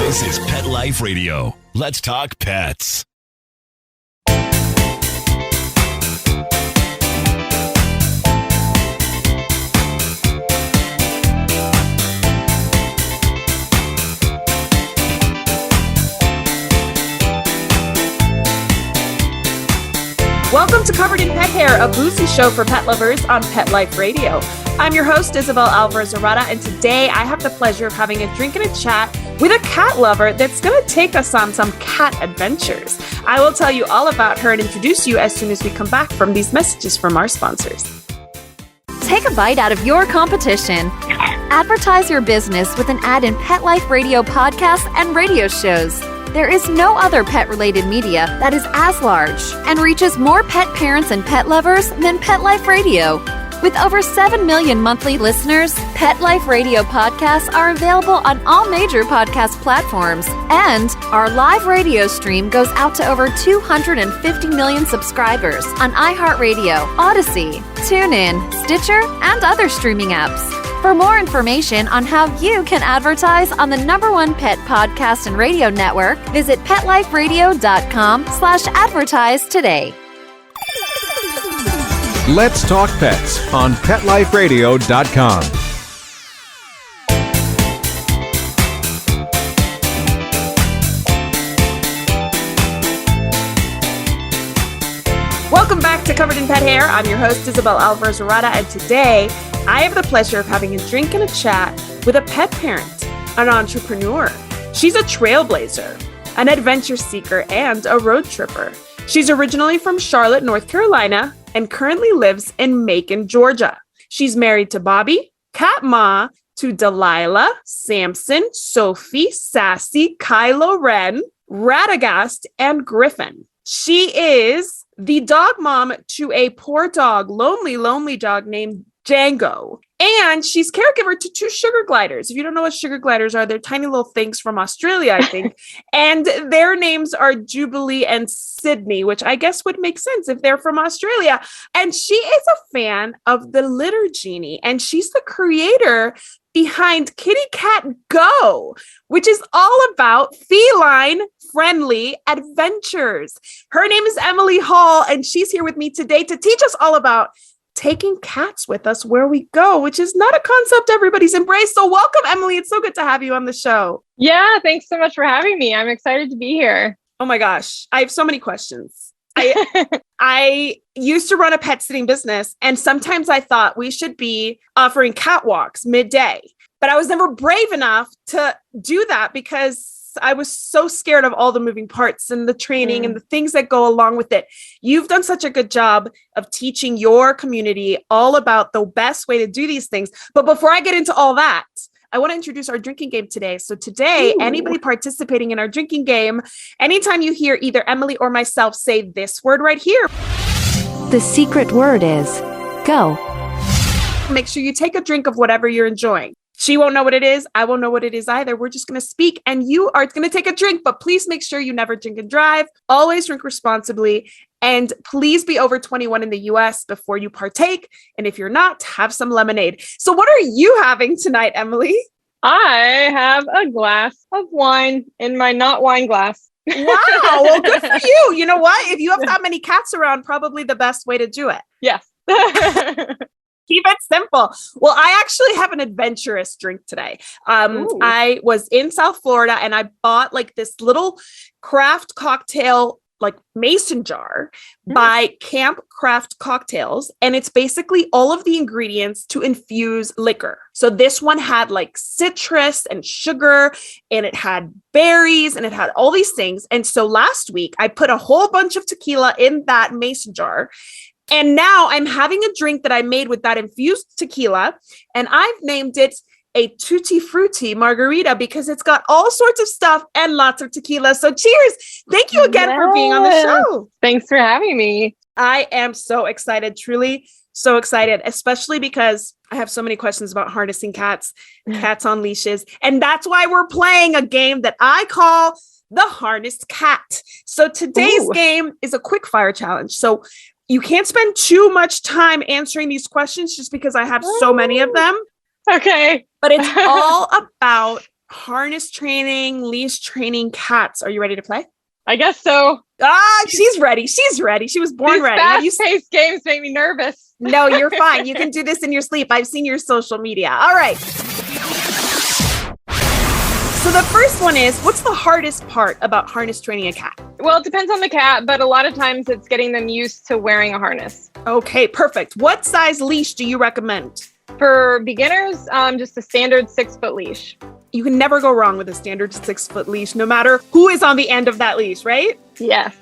This is Pet Life Radio. Let's talk pets. Welcome to Covered in Pet Hair, a boozy show for pet lovers on Pet Life Radio. I'm your host, Isabel Alvarez-Arata, and today I have the pleasure of having a drink and a chat with a cat lover that's going to take us on some cat adventures. I will tell you all about her and introduce you as soon as we come back from these messages from our sponsors. Take a bite out of your competition. Advertise your business with an ad in Pet Life Radio podcasts and radio shows. There is no other pet-related media that is as large and reaches more pet parents and pet lovers than Pet Life Radio. With over 7 million monthly listeners, Pet Life Radio podcasts are available on all major podcast platforms, and our live radio stream goes out to over 250 million subscribers on iHeartRadio, Odyssey, TuneIn, Stitcher, and other streaming apps. For more information on how you can advertise on the #1 pet podcast and radio network, visit PetLifeRadio.com/advertise today. Let's Talk Pets on PetLifeRadio.com. Welcome back to Covered in Pet Hair. I'm your host, Isabel Alvarez-Arata, and today I have the pleasure of having a drink and a chat with a pet parent, an entrepreneur. She's a trailblazer, an adventure seeker, and a road tripper. She's originally from Charlotte, North Carolina, and currently lives in Macon, Georgia. She's married to Bobby, cat ma to Delilah, Samson, Sophie, Sassy, Kylo Ren, Radagast, and Griffin. She is the dog mom to a poor dog, lonely dog named Django. And she's caregiver to 2 sugar gliders. If you don't know what sugar gliders are, they're tiny little things from Australia, I think. And their names are Jubilee and Sydney, which I guess would make sense if they're from Australia. And she is a fan of the Litter Genie, and she's the creator behind KittyCatGo, which is all about feline-friendly adventures. Her name is Emily Hall, and she's here with me today to teach us all about taking cats with us where we go, which is not a concept everybody's embraced. So welcome, Emily. It's so good to have you on the show. Yeah, thanks so much for having me. I'm excited to be here. Oh my gosh. I have so many questions. I used to run a pet sitting business, and sometimes I thought we should be offering catwalks midday, but I was never brave enough to do that because I was so scared of all the moving parts and the training and the things that go along with it. You've done such a good job of teaching your community all about the best way to do these things. But before I get into all that, I want to introduce our drinking game today. So today, anybody participating in our drinking game, anytime you hear either Emily or myself say this word right here, The secret word is go. make sure you take a drink of whatever you're enjoying. She won't know what it is. I won't know what it is either. We're just going to speak and you are going to take a drink, but please make sure you never drink and drive. Always drink responsibly, and please be over 21 in the US before you partake. And if you're not, have some lemonade. So what are you having tonight, Emily? I have a glass of wine in my not wine glass. Wow. Well, good for you. You know what? If you have that many cats around, probably the best way to do it. Yes. Keep it simple. Well, I actually have an adventurous drink today. I was in South Florida and I bought like this little craft cocktail, like mason jar by Camp Craft Cocktails. And it's basically all of the ingredients to infuse liquor. So this one had like citrus and sugar, and it had berries, and it had all these things. And so last week I put a whole bunch of tequila in that mason jar. And now I'm having a drink that I made with that infused tequila, and I've named it a Tutti Frutti margarita because it's got all sorts of stuff and lots of tequila. So cheers. Thank you again for being on the show. Thanks for having me. I am so excited, truly so excited, especially because I have so many questions about harnessing cats, cats on leashes. And that's why we're playing a game that I call the Harnessed Cat. So today's game is a quick fire challenge. So you can't spend too much time answering these questions just because I have so many of them. Okay. But it's all about harness training, leash training cats. Are you ready to play? I guess so. She's ready. She's ready. She was born These ready. fast-paced games make me nervous. No, you're fine. You can do this in your sleep. I've seen your social media. All right. So the first one is, what's the hardest part about harness training a cat? Well, it depends on the cat, but a lot of times it's getting them used to wearing a harness. Okay, perfect. What size leash do you recommend? For beginners, just a standard 6-foot leash. You can never go wrong with a standard 6-foot leash, no matter who is on the end of that leash, right? Yes.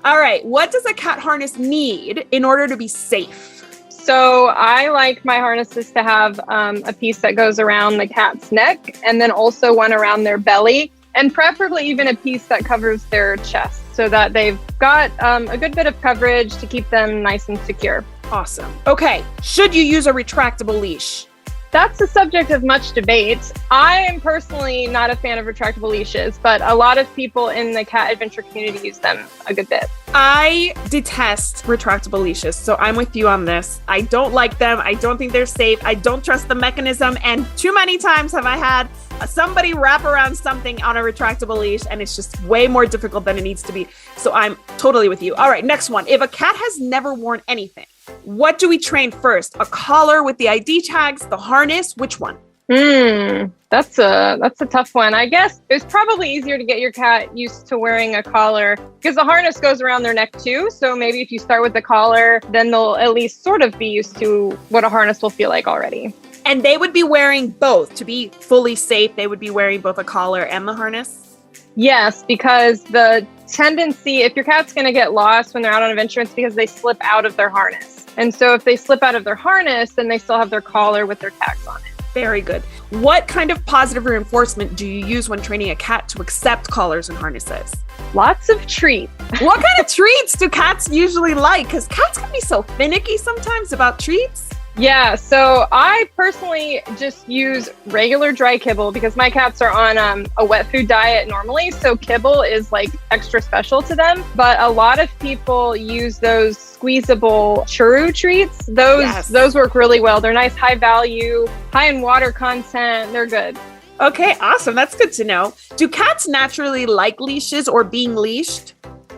All right. What does a cat harness need in order to be safe? So I like my harnesses to have a piece that goes around the cat's neck and then also one around their belly, and preferably even a piece that covers their chest so that they've got a good bit of coverage to keep them nice and secure. Awesome. Okay. Should you use a retractable leash? That's the subject of much debate. I am personally not a fan of retractable leashes, but a lot of people in the cat adventure community use them a good bit. I detest retractable leashes, so I'm with you on this. I don't like them. I don't think they're safe. I don't trust the mechanism. And too many times have I had somebody wrap around something on a retractable leash, and it's just way more difficult than it needs to be. So I'm totally with you. All right, next one. If a cat has never worn anything, what do we train first? A collar with the ID tags, the harness, which one? That's a tough one. I guess it's probably easier to get your cat used to wearing a collar because the harness goes around their neck too. So maybe if you start with the collar, then they'll at least sort of be used to what a harness will feel like already. And they would be wearing both. To be fully safe, they would be wearing both a collar and the harness? Yes, because the tendency, if your cat's going to get lost when they're out on adventure, it's because they slip out of their harness. And so if they slip out of their harness, then they still have their collar with their tags on it. Very good. What kind of positive reinforcement do you use when training a cat to accept collars and harnesses? Lots of treats. What kind of treats do cats usually like? Because cats can be so finicky sometimes about treats. Yeah, so I personally just use regular dry kibble because my cats are on a wet food diet normally. So kibble is like extra special to them. But a lot of people use those squeezable churu treats. Those work really well. They're nice, high value, high in water content. They're good. Okay, awesome. That's good to know. Do cats naturally like leashes or being leashed?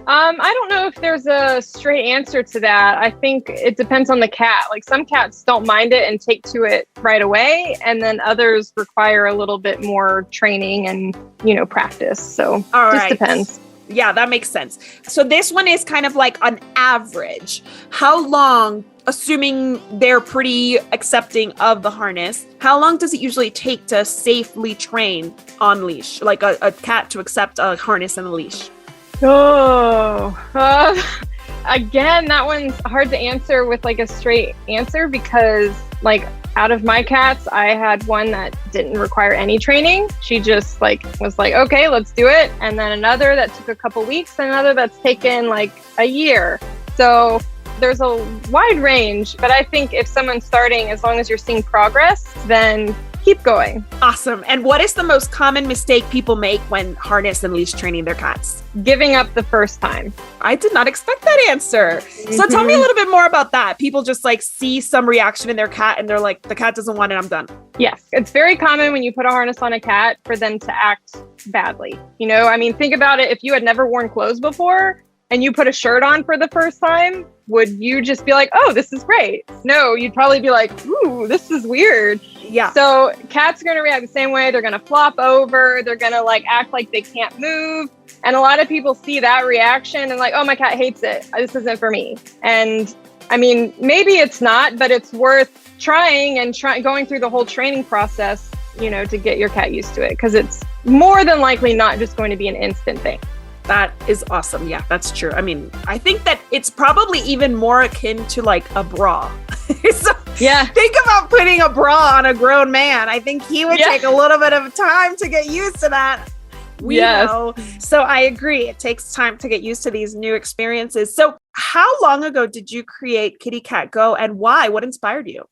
I don't know if there's a straight answer to that. I think it depends on the cat. Like some cats don't mind it and take to it right away. And then others require a little bit more training and, practice. So it just depends. Yeah, that makes sense. So this one is kind of like an average. How long, assuming they're pretty accepting of the harness, how long does it usually take to safely train on leash? Like a cat to accept a harness and a leash? Again, that one's hard to answer with like a straight answer because like out of my cats, I had one that didn't require any training. She just was like, okay, let's do it. And then another that took a couple weeks, and another that's taken like a year. So there's a wide range, but I think if someone's starting, as long as you're seeing progress, then keep going. Awesome. And what is the most common mistake people make when harness and leash training their cats? Giving up the first time. I did not expect that answer. So tell me a little bit more about that. People just see some reaction in their cat and they're like, the cat doesn't want it, I'm done. Yes. It's very common when you put a harness on a cat for them to act badly. Think about it. If you had never worn clothes before and you put a shirt on for the first time, would you just be like, oh, this is great? No, you'd probably be like, ooh, this is weird. Yeah. So cats are going to react the same way. They're going to flop over. They're going to act like they can't move. And a lot of people see that reaction and oh, my cat hates it. This isn't for me. And maybe it's not, but it's worth trying and going through the whole training process, to get your cat used to it. Because it's more than likely not just going to be an instant thing. That is awesome. Yeah, that's true. I think that it's probably even more akin to a bra. So yeah. Think about putting a bra on a grown man. I think he would take a little bit of time to get used to that. We know. So I agree. It takes time to get used to these new experiences. So how long ago did you create KittyCatGo and why? What inspired you?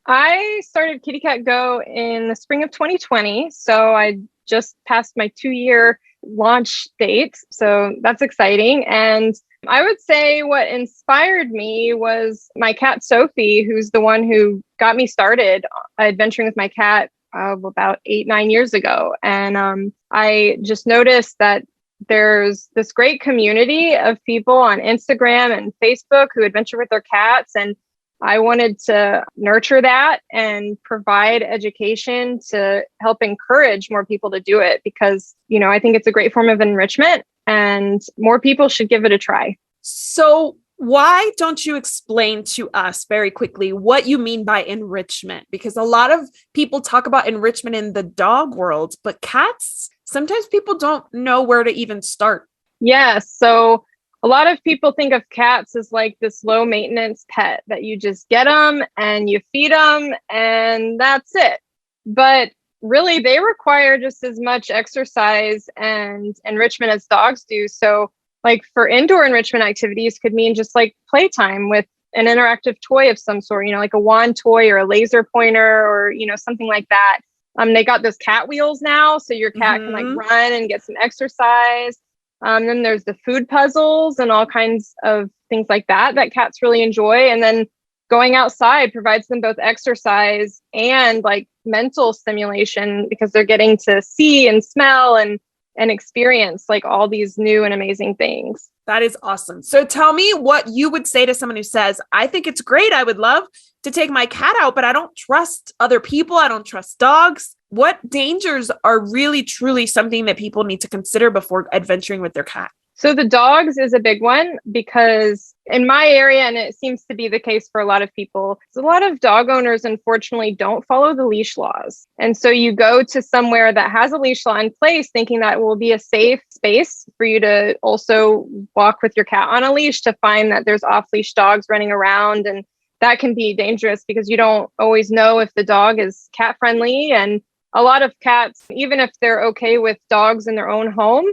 I started KittyCatGo in the spring of 2020. So I just passed my 2-year launch date. So that's exciting. And I would say what inspired me was my cat, Sophie, who's the one who got me started adventuring with my cat about 8-9 years ago. And I just noticed that there's this great community of people on Instagram and Facebook who adventure with their cats. And I wanted to nurture that and provide education to help encourage more people to do it because, I think it's a great form of enrichment and more people should give it a try. So why don't you explain to us very quickly what you mean by enrichment? Because a lot of people talk about enrichment in the dog world, but cats, sometimes people don't know where to even start. Yes. So a lot of people think of cats as like this low maintenance pet that you just get them and you feed them and that's it. But really, they require just as much exercise and enrichment as dogs do. So like for indoor enrichment activities could mean just like playtime with an interactive toy of some sort, like a wand toy or a laser pointer or, something like that. They got those cat wheels now. So your cat can like run and get some exercise. Then there's the food puzzles and all kinds of things like that cats really enjoy. And then going outside provides them both exercise and like mental stimulation because they're getting to see and smell and experience like all these new and amazing things. That is awesome. So tell me what you would say to someone who says, I think it's great. I would love to take my cat out, but I don't trust other people. I don't trust dogs. What dangers are really, truly something that people need to consider before adventuring with their cat? So the dogs is a big one because in my area, and it seems to be the case for a lot of people, a lot of dog owners, unfortunately, don't follow the leash laws. And so you go to somewhere that has a leash law in place, thinking that will be a safe space for you to also walk with your cat on a leash to find that there's off-leash dogs running around. And that can be dangerous because you don't always know if the dog is cat friendly. And a lot of cats, even if they're okay with dogs in their own home,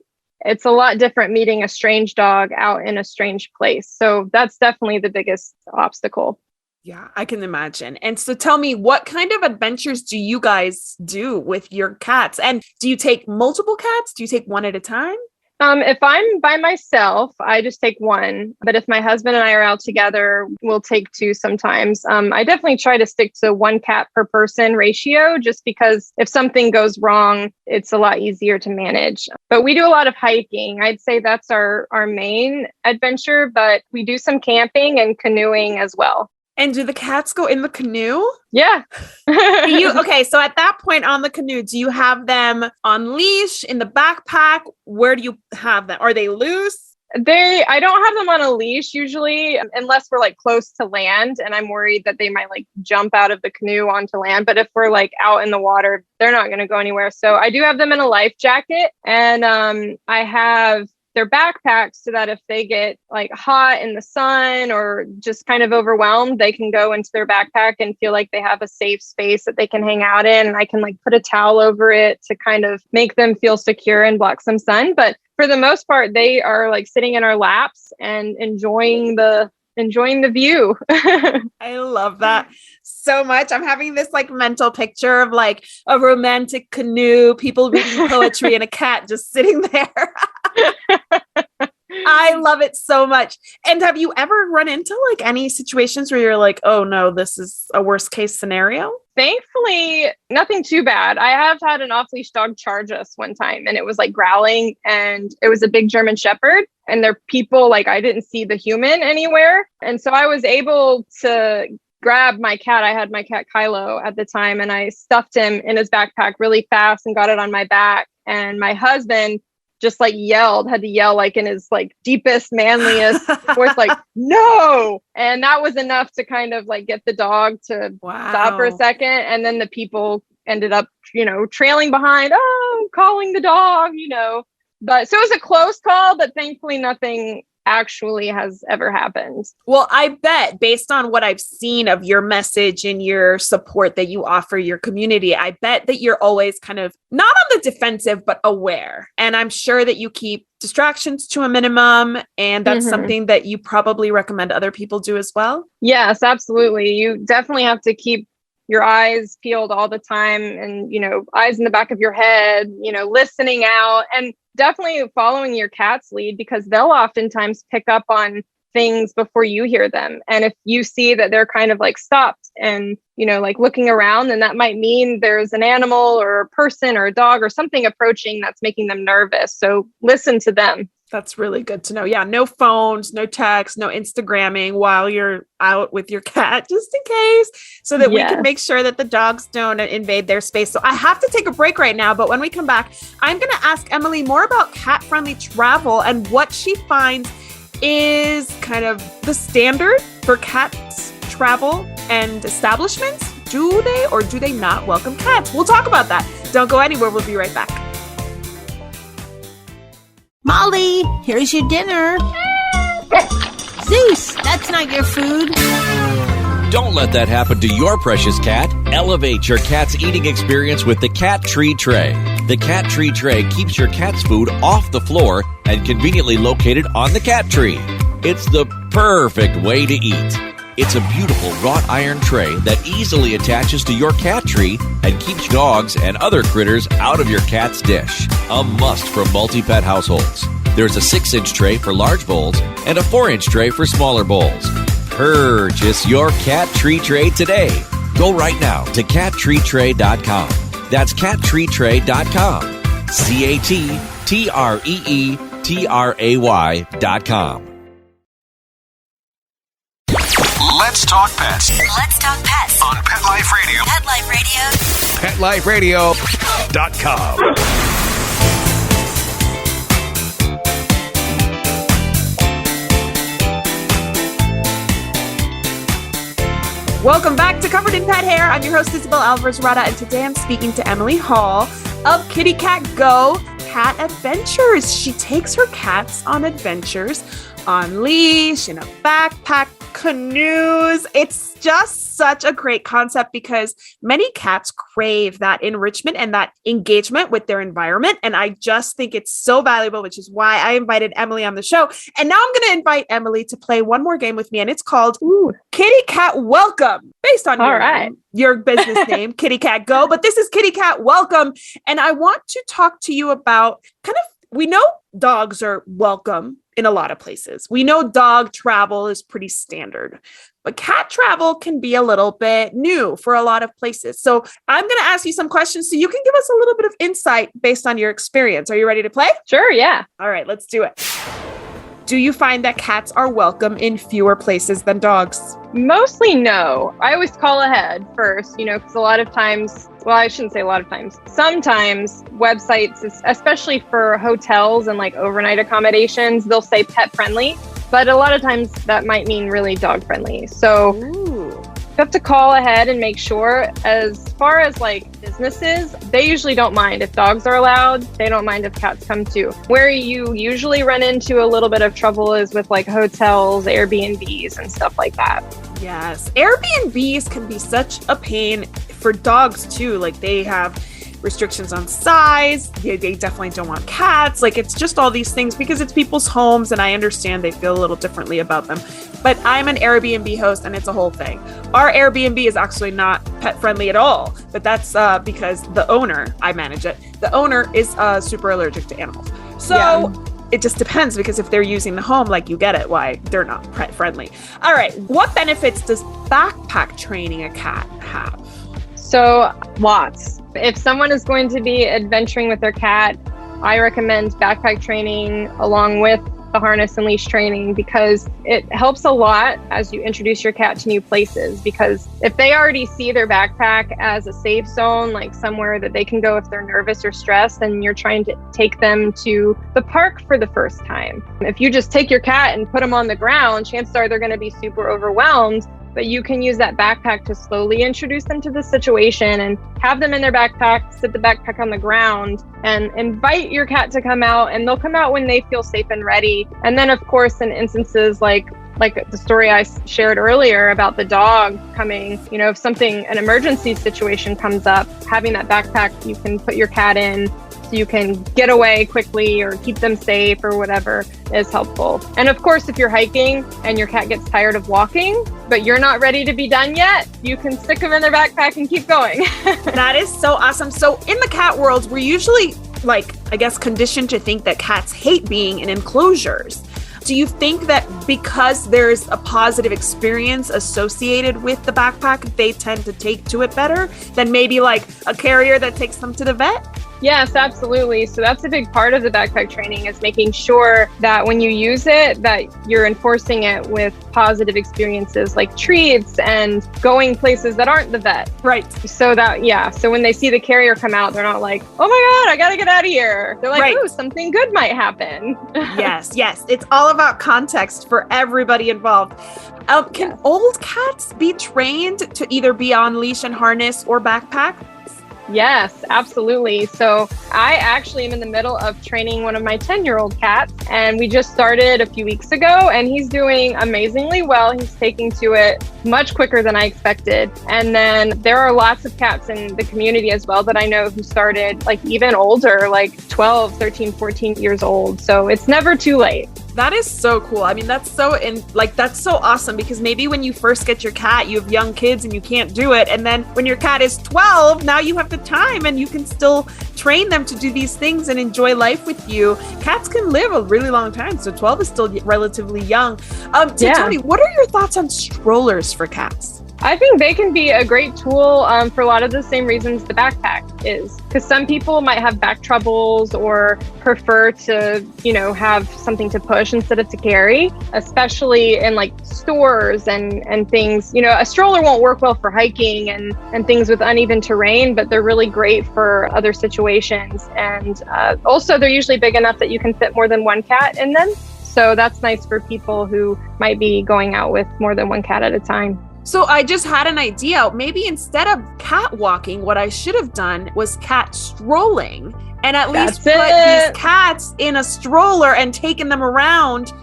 it's a lot different meeting a strange dog out in a strange place. So that's definitely the biggest obstacle. Yeah, I can imagine. And so tell me, what kind of adventures do you guys do with your cats? And do you take multiple cats? Do you take one at a time? If I'm by myself, I just take one. But if my husband and I are out together, we'll take two sometimes. I definitely try to stick to one cat per person ratio, just because if something goes wrong, it's a lot easier to manage. But we do a lot of hiking. I'd say that's our main adventure, but we do some camping and canoeing as well. And do the cats go in the canoe? Yeah. Okay, so at that point on the canoe, do you have them on leash, in the backpack? Where do you have them? Are they loose? I don't have them on a leash usually, unless we're like close to land and I'm worried that they might like jump out of the canoe onto land. But if we're like out in the water, they're not going to go anywhere. So I do have them in a life jacket, and I have their backpacks so that if they get like hot in the sun or just kind of overwhelmed, they can go into their backpack and feel like they have a safe space that they can hang out in. And I can like put a towel over it to kind of make them feel secure and block some sun. But for the most part, they are like sitting in our laps and enjoying the view. I love that so much. I'm having this like mental picture of like a romantic canoe, people reading poetry and a cat just sitting there. I love it so much. And have you ever run into like any situations where you're like, oh no, this is a worst case scenario? Thankfully, nothing too bad. I have had an off-leash dog charge us one time, and it was like growling, and it was a big German Shepherd, and they're people, like I didn't see the human anywhere. And so I was able to grab my cat. I had my cat Kylo at the time, and I stuffed him in his backpack really fast and got it on my back. And my husband just like had to yell like in his like deepest, manliest voice, like, no. And that was enough to kind of like get the dog to stop for a second. And then the people ended up, trailing behind, calling the dog, But so it was a close call, but thankfully nothing actually has ever happened. Well, I bet based on what I've seen of your message and your support that you offer your community, I bet that you're always kind of not on the defensive, but aware. And I'm sure that you keep distractions to a minimum. And that's something that you probably recommend other people do as well. Yes, absolutely. You definitely have to keep your eyes peeled all the time and, eyes in the back of your head, listening out and definitely following your cat's lead, because they'll oftentimes pick up on things before you hear them. And if you see that they're kind of like stopped and, like looking around, then that might mean there's an animal or a person or a dog or something approaching that's making them nervous. So listen to them. That's really good to know. Yeah. No phones, no text, no Instagramming while you're out with your cat, just in case, so that we can make sure that the dogs don't invade their space. So I have to take a break right now, but when we come back, I'm going to ask Emily more about cat-friendly travel and what she finds is kind of the standard for cats travel and establishments. Do they or do they not welcome cats? We'll talk about that. Don't go anywhere. We'll be right back. Molly, here's your dinner. Zeus, that's not your food. Don't let that happen to your precious cat. Elevate your cat's eating experience with the Cat Tree Tray. The Cat Tree Tray keeps your cat's food off the floor and conveniently located on the cat tree. It's the perfect way to eat. It's a beautiful wrought iron tray that easily attaches to your cat tree and keeps dogs and other critters out of your cat's dish. A must for multi-pet households. There's a 6-inch tray for large bowls and a 4-inch tray for smaller bowls. Purchase your Cat Tree Tray today. Go right now to cattreetray.com. That's cattreetray.com. cattreetray.com. Let's talk pets Let's talk pets on Pet Life Radio. Pet Life Radio. PetLifeRadio.com. Welcome back to Covered in Pet Hair. I'm your host, Isabel Alvarez-Rada, and today I'm speaking to Emily Hall of KittyCatGo Cat Adventures. She takes her cats on adventures on leash, in a backpack, canoes. It's just such a great concept because many cats crave that enrichment and that engagement with their environment. And I just think it's so valuable, which is why I invited Emily on the show. And now I'm going to invite Emily to play one more game with me. And it's called Kitty Cat Welcome, based on your business name, KittyCatGo. But this is Kitty Cat Welcome. And I want to talk to you about we know dogs are welcome in a lot of places. We know dog travel is pretty standard, but cat travel can be a little bit new for a lot of places. So I'm going to ask you some questions so you can give us a little bit of insight based on your experience. Are you ready to play? Sure, yeah. All right, let's do it. Do you find that cats are welcome in fewer places than dogs? Mostly no. I always call ahead first, because a lot of times, well, I shouldn't say a lot of times. Sometimes websites, especially for hotels and like overnight accommodations, they'll say pet friendly, but a lot of times that might mean really dog friendly. So you have to call ahead and make sure. As far as like businesses, they usually don't mind if dogs are allowed. They don't mind if cats come too. Where you usually run into a little bit of trouble is with like hotels, Airbnbs and stuff like that. Yes. Airbnbs can be such a pain for dogs too. Like they have restrictions on size. They definitely don't want cats. Like it's just all these things because it's people's homes, and I understand they feel a little differently about them. But I'm an Airbnb host and it's a whole thing. Our Airbnb is actually not pet friendly at all, but that's because the owner, I manage it, the owner is super allergic to animals. So it just depends, because if they're using the home, like you get it, why they're not pet friendly. All right. What benefits does backpack training a cat have? So lots. If someone is going to be adventuring with their cat, I recommend backpack training along with the harness and leash training, because it helps a lot as you introduce your cat to new places. Because if they already see their backpack as a safe zone, like somewhere that they can go if they're nervous or stressed, and you're trying to take them to the park for the first time. If you just take your cat and put them on the ground, chances are they're going to be super overwhelmed. But you can use that backpack to slowly introduce them to the situation and have them in their backpack, sit the backpack on the ground, and invite your cat to come out, and they'll come out when they feel safe and ready. And then of course, in instances like the story I shared earlier about the dog coming, if an emergency situation comes up, having that backpack you can put your cat in, so you can get away quickly or keep them safe or whatever is helpful. And of course, if you're hiking and your cat gets tired of walking, but you're not ready to be done yet, you can stick them in their backpack and keep going. That is so awesome. So in the cat world, we're usually conditioned to think that cats hate being in enclosures. do you think that because there's a positive experience associated with the backpack, they tend to take to it better than maybe like a carrier that takes them to the vet? Yes, absolutely. So that's a big part of the backpack training, is making sure that when you use it, that you're enforcing it with positive experiences like treats and going places that aren't the vet. Right. So so when they see the carrier come out, they're not like, oh my God, I got to get out of here. They're like, oh, something good might happen. Yes. It's all about context for everybody involved. Can old cats be trained to either be on leash and harness or backpack? Yes, absolutely. So I actually am in the middle of training one of my 10-year-old cats, and we just started a few weeks ago, and he's doing amazingly well. He's taking to it much quicker than I expected. And then there are lots of cats in the community as well that I know who started like even older, like 12, 13, 14 years old. So it's never too late. That is so cool. I mean, that's so awesome, because maybe when you first get your cat, you have young kids and you can't do it. And then when your cat is 12, now you have the time and you can still train them to do these things and enjoy life with you. Cats can live a really long time. So 12 is still relatively young. Tony, what are your thoughts on strollers for cats? I think they can be a great tool for a lot of the same reasons the backpack is, because some people might have back troubles or prefer to, have something to push instead of to carry, especially in like stores and things. A stroller won't work well for hiking and things with uneven terrain, but they're really great for other situations. And also they're usually big enough that you can fit more than one cat in them. So that's nice for people who might be going out with more than one cat at a time. So I just had an idea. Maybe instead of cat walking, what I should have done was cat strolling, and at least put these cats in a stroller and taken them around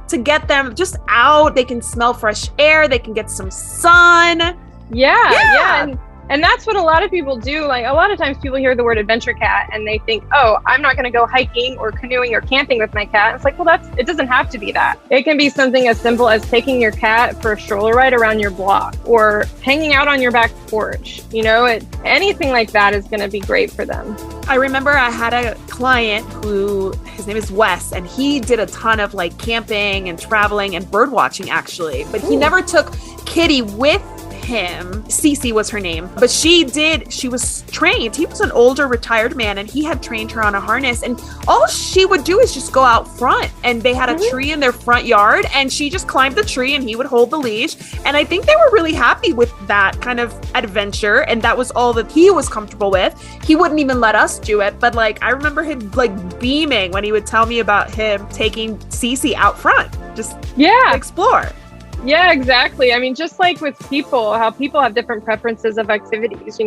to get them just out. They can smell fresh air. They can get some sun. Yeah. And that's what a lot of people do. Like a lot of times people hear the word adventure cat and they think, oh, I'm not going to go hiking or canoeing or camping with my cat. It's like, well, it doesn't have to be that. It can be something as simple as taking your cat for a stroller ride around your block or hanging out on your back porch. Anything like that is going to be great for them. I remember I had a client his name is Wes, and he did a ton of like camping and traveling and bird watching actually, but he never took Kitty with him. Cece was her name, but she was trained. He was an older retired man and he had trained her on a harness, and all she would do is just go out front, and they had a tree in their front yard and she just climbed the tree and he would hold the leash. And I think they were really happy with that kind of adventure, and that was all that he was comfortable with. He wouldn't even let us do it, but like I remember him like beaming when he would tell me about him taking Cece out front just to explore. Yeah, exactly. I mean, just like with people, how people have different preferences of activities,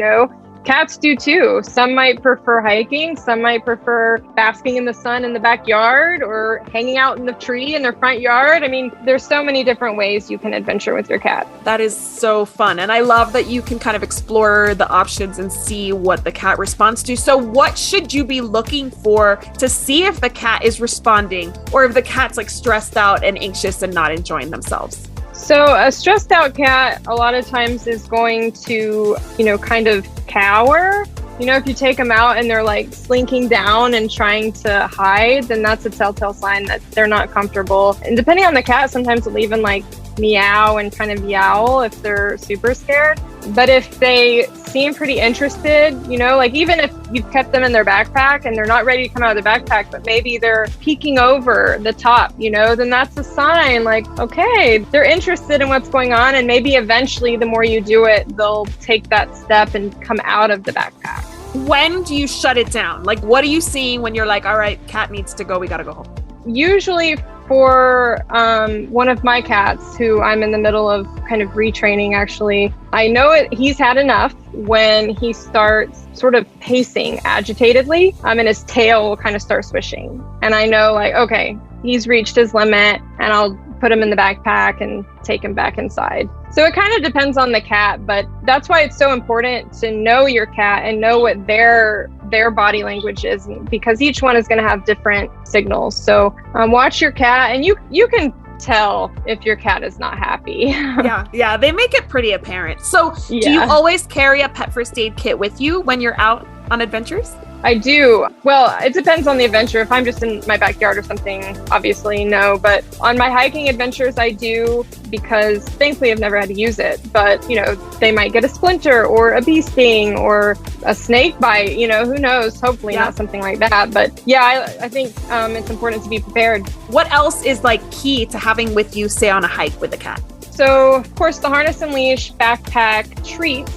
cats do too. Some might prefer hiking. Some might prefer basking in the sun in the backyard or hanging out in the tree in their front yard. I mean, there's so many different ways you can adventure with your cat. That is so fun. And I love that you can kind of explore the options and see what the cat responds to. So what should you be looking for to see if the cat is responding or if the cat's like stressed out and anxious and not enjoying themselves? So a stressed out cat a lot of times is going to, kind of cower. If you take them out and they're like slinking down and trying to hide, then that's a telltale sign that they're not comfortable. And depending on the cat, sometimes they'll even like meow and kind of yowl if they're super scared. But if they seem pretty interested, like even if you've kept them in their backpack and they're not ready to come out of the backpack, but maybe they're peeking over the top, then that's a sign like, okay, they're interested in what's going on. And maybe eventually the more you do it, they'll take that step and come out of the backpack. When do you shut it down? Like, what are you seeing when you're like, all right, cat needs to go, we got to go home? Usually for one of my cats who I'm in the middle of kind of retraining, actually, I know he's had enough when he starts sort of pacing agitatedly and his tail will kind of start swishing. And I know like, okay, he's reached his limit, and I'll put him in the backpack and take him back inside. So it kind of depends on the cat, but that's why it's so important to know your cat and know what their body language is, because each one is going to have different signals. So watch your cat, and you can tell if your cat is not happy. Yeah, they make it pretty apparent. So do you always carry a pet first aid kit with you when you're out on adventures? I do. Well, it depends on the adventure. If I'm just in my backyard or something, obviously no. But on my hiking adventures, I do, because thankfully I've never had to use it. But, they might get a splinter or a bee sting or a snake bite, who knows? Hopefully not something like that. But yeah, I think it's important to be prepared. What else is like key to having with you, say, on a hike with a cat? So, of course, the harness and leash, backpack, treats.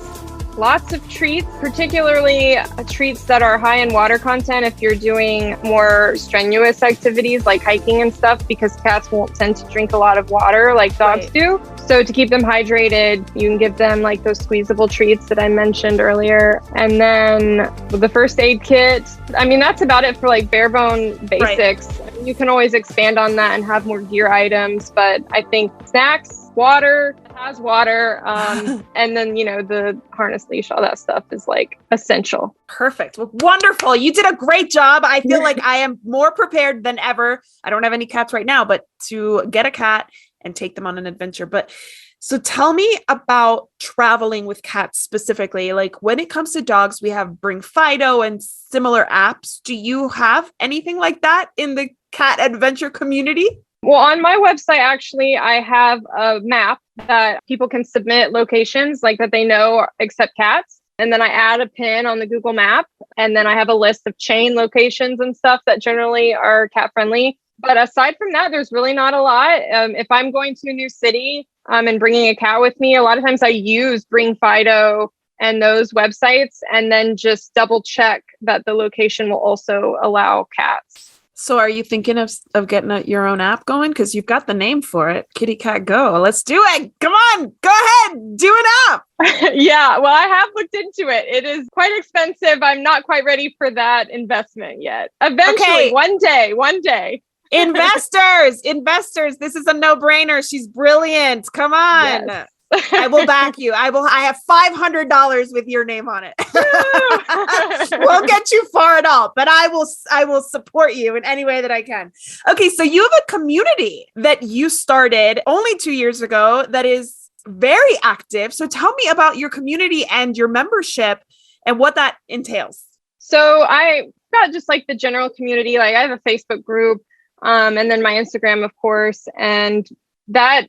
Lots of treats, particularly treats that are high in water content if you're doing more strenuous activities like hiking and stuff, because cats won't tend to drink a lot of water like dogs do. So to keep them hydrated, you can give them like those squeezable treats that I mentioned earlier. And then with the first aid kit, that's about it for like bare bone basics. Right. You can always expand on that and have more gear items, but I think snacks, water, has water, and then the harness, leash, all that stuff is like essential. Perfect. Well, wonderful. You did a great job. I feel like I am more prepared than ever. I don't have any cats right now, but to get a cat and take them on an adventure. But so tell me about traveling with cats specifically. Like when it comes to dogs, we have Bring Fido and similar apps. Do you have anything like that in the cat adventure community? Well, on my website, actually, I have a map that people can submit locations like that they know accept cats. And then I add a pin on the Google map. And then I have a list of chain locations and stuff that generally are cat friendly. But aside from that, there's really not a lot. If I'm going to a new city and bringing a cat with me, a lot of times I use Bring Fido and those websites and then just double check that the location will also allow cats. So are you thinking of getting your own app going? Because you've got the name for it, KittyCatGo. Let's do it. Come on, go ahead, do an app. Yeah, well, I have looked into it. It is quite expensive. I'm not quite ready for that investment yet. Eventually, one day. Investors, this is a no-brainer. She's brilliant. Come on. Yes. I will back you. I have $500 with your name on it. Won't get you far at all, but I will support you in any way that I can. Okay, so you have a community that you started only 2 years ago that is very active. So tell me about your community and your membership and what that entails. So I got just like the general community. Like I have a Facebook group, and then my Instagram, of course, and that's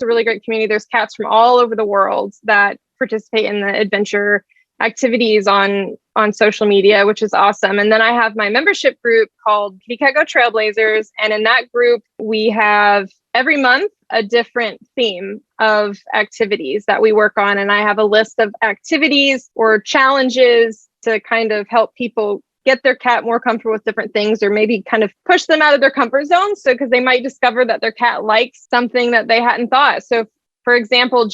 a really great community. There's cats from all over the world that participate in the adventure activities on social media, which is awesome. And then I have my membership group called KittyCatGo Trailblazers. And in that group, we have every month a different theme of activities that we work on. And I have a list of activities or challenges to kind of help people get their cat more comfortable with different things, or maybe kind of push them out of their comfort zone. So, because they might discover that their cat likes something that they hadn't thought. So, for example,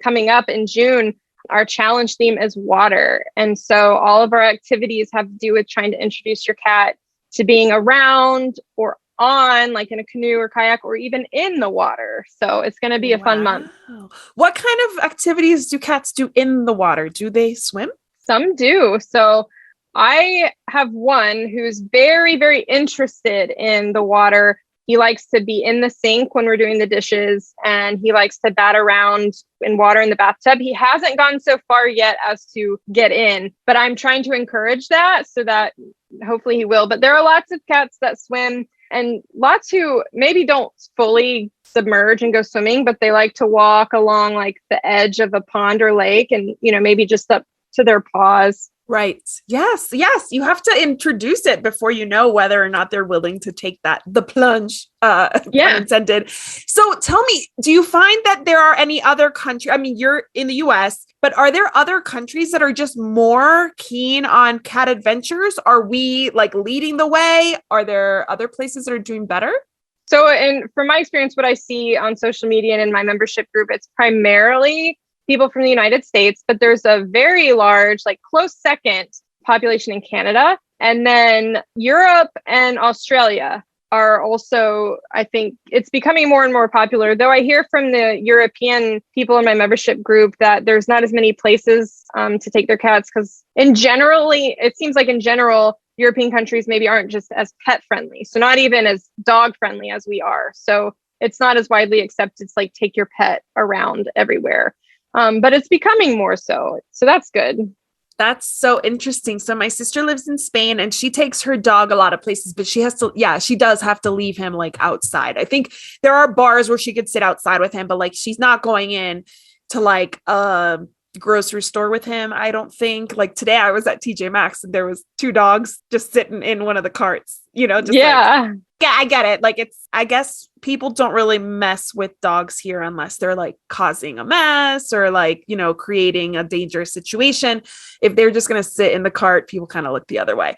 coming up in June, our challenge theme is water. And so all of our activities have to do with trying to introduce your cat to being around or on, like in a canoe or kayak, or even in the water. So it's going to be a fun month. What kind of activities do cats do in the water? Do they swim? Some do. So I have one who's very, very interested in the water. He likes to be in the sink when we're doing the dishes, and he likes to bat around in water in the bathtub. He hasn't gone so far yet as to get in, but I'm trying to encourage that so that hopefully he will. But there are lots of cats that swim, and lots who maybe don't fully submerge and go swimming, but they like to walk along like the edge of a pond or lake and, maybe just up to their paws. Right. Yes. You have to introduce it before you know whether or not they're willing to take the plunge, pun intended. So tell me, do you find that there are any other countries? I mean, you're in the US, but are there other countries that are just more keen on cat adventures? Are we like leading the way? Are there other places that are doing better? So, from my experience, what I see on social media and in my membership group, it's primarily people from the United States, but there's a very large, like close second population in Canada. And then Europe and Australia are also, I think it's becoming more and more popular, though I hear from the European people in my membership group that there's not as many places to take their cats, because it seems like in general, European countries maybe aren't just as pet friendly. So not even as dog friendly as we are. So it's not as widely accepted to like take your pet around everywhere. But it's becoming more so. So that's good. That's so interesting. So my sister lives in Spain and she takes her dog a lot of places, but she does have to leave him like outside. I think there are bars where she could sit outside with him, but like she's not going in to like a grocery store with him. I don't think. Like today I was at TJ Maxx and there was 2 dogs just sitting in one of the carts, just yeah. Yeah, I get it. Like I guess people don't really mess with dogs here unless they're like causing a mess or like, creating a dangerous situation. If they're just going to sit in the cart, people kind of look the other way.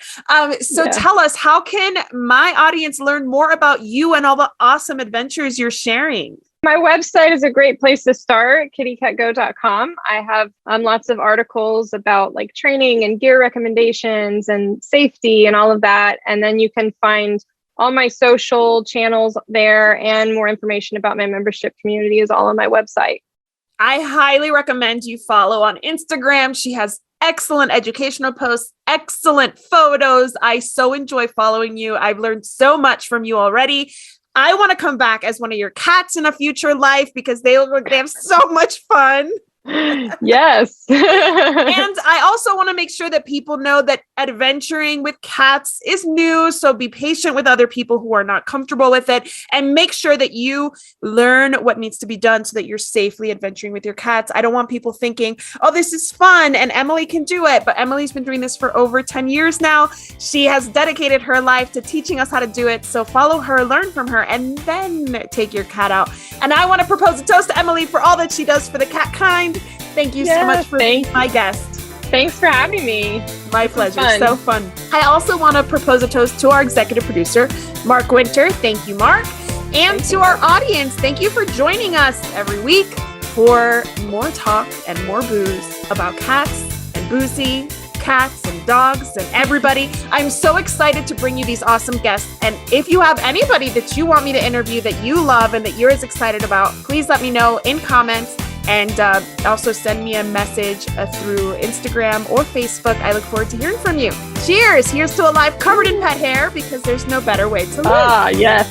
So tell us, how can my audience learn more about you and all the awesome adventures you're sharing? My website is a great place to start, kittycatgo.com. I have lots of articles about like training and gear recommendations and safety and all of that. And then you can find all my social channels there, and more information about my membership community is all on my website. I highly recommend you follow on Instagram. She has excellent educational posts, excellent photos. I so enjoy following you. I've learned so much from you already. I want to come back as one of your cats in a future life because they have so much fun. Yes. And I also want to make sure that people know that adventuring with cats is new. So be patient with other people who are not comfortable with it, and make sure that you learn what needs to be done so that you're safely adventuring with your cats. I don't want people thinking, oh, this is fun and Emily can do it. But Emily's been doing this for over 10 years now. She has dedicated her life to teaching us how to do it. So follow her, learn from her, and then take your cat out. And I want to propose a toast to Emily for all that she does for the cat kind. Thank you so much for being my guest. Thanks for having me. My pleasure. So fun. I also want to propose a toast to our executive producer, Mark Winter. Thank you, Mark. And to our audience, thank you for joining us every week for more talk and more booze about cats and boozy, cats and dogs and everybody. I'm so excited to bring you these awesome guests. And if you have anybody that you want me to interview that you love and that you're as excited about, please let me know in comments. And also send me a message through Instagram or Facebook. I look forward to hearing from you. Cheers! Here's to a life covered in pet hair, because there's no better way to live. Ah, yes.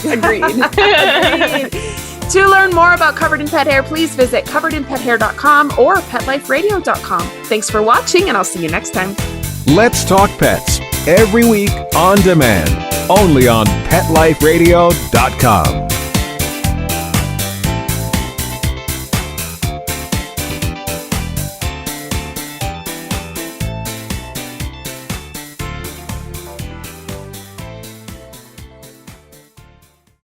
Agreed. Agreed. To learn more about Covered in Pet Hair, please visit coveredinpethair.com or petliferadio.com. Thanks for watching, and I'll see you next time. Let's Talk Pets, every week on demand, only on PetLifeRadio.com.